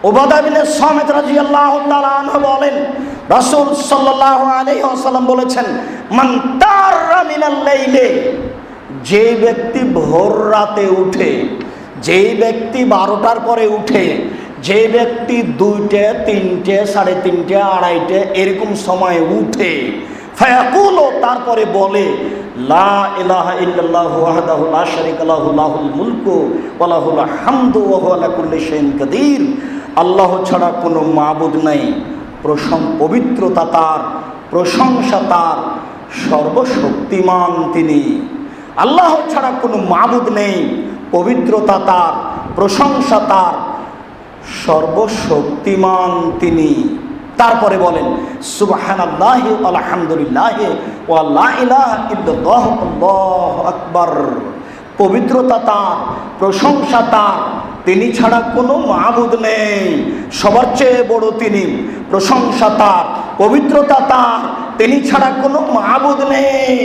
উবাদা বিন সামিত রাদিয়াল্লাহু তাআলা আনহু বলেন, রাসূল সাল্লাল্লাহু আলাইহি ওয়াসাল্লাম বলেছেন, মান তাররা মিনাল লাইলি, যে ব্যক্তি ভোর রাতে উঠে, যে ব্যক্তি 12টার পরে উঠে, যে ব্যক্তি 2টে, 3টে, 3:30, 2:30 এরকম সময় উঠে, ফায়াকুলু, তারপরে বলে, লা ইলাহা ইল্লাল্লাহু ওয়াহদাহু লা শারীকা লাহু লাহুল মুলকু ওয়া লাহুল হামদু ওয়া হুয়া আলা কুল্লি শাইইন কাদির, আল্লাহ ছাড়া কোনো মাবুদ নাই, পবিত্রতা তার, প্রশংসা তার, সর্বশক্তিমান তিনি। আল্লাহ ছাড়া কোনো মাবুদ নেই, পবিত্রতা তার, প্রশংসা তার, সর্বশক্তিমান তিনি। তারপরে বলেন সুবহানাল্লাহি আলহামদুলিল্লাহি ওয়া লা ইলাহা ইল্লাল্লাহু আল্লাহু আকবার, পবিত্রতা তার, প্রশংসা তার, তিনি ছাড়া কোনো মাবুদ নেই, সবার চেয়ে বড় তিনি, প্রশংসা তার, পবিত্রতা তার, তিনি ছাড়া কোনো মাবুদ নেই,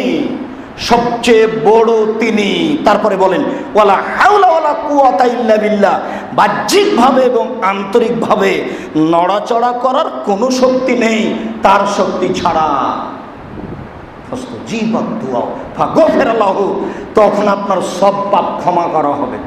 সবচেয়ে বড় তিনি। তারপরে বলেন ওয়ালা হাওলা ওয়ালা কুওয়াতা ইল্লা বিল্লাহ, বাহ্যিকভাবে এবং আন্তরিকভাবে নড়াচড়া করার কোনো শক্তি নেই তার শক্তি ছাড়া। তখন আপনার সব পাপ ক্ষমা করা হবে।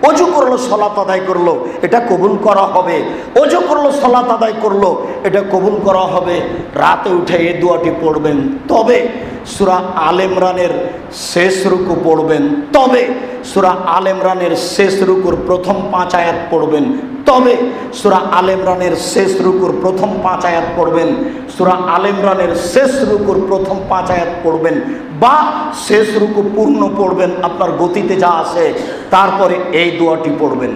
অজু করলো, সালাত আদায় করলো, এটা কবুল করা হবে। অজু করলো, সালাত আদায় করলো, এটা কবুল করা হবে। রাতে উঠে এই দোয়াটি পড়বেন, তবে সূরা আল ইমরানের শেষ রুকু পড়বেন, তবে সূরা আল ইমরানের শেষ রুকুর প্রথম 5 আয়াত পড়বেন, তবে সূরা আল ইমরানের শেষ রুকুর প্রথম 5 আয়াত পড়বেন, সূরা আল ইমরানের শেষ রুকুর প্রথম 5 আয়াত পড়বেন, বা শেষ রুকু পূর্ণ পড়বেন আপনার গতিতে যা আছে, তারপরে এই দোয়াটি পড়বেন।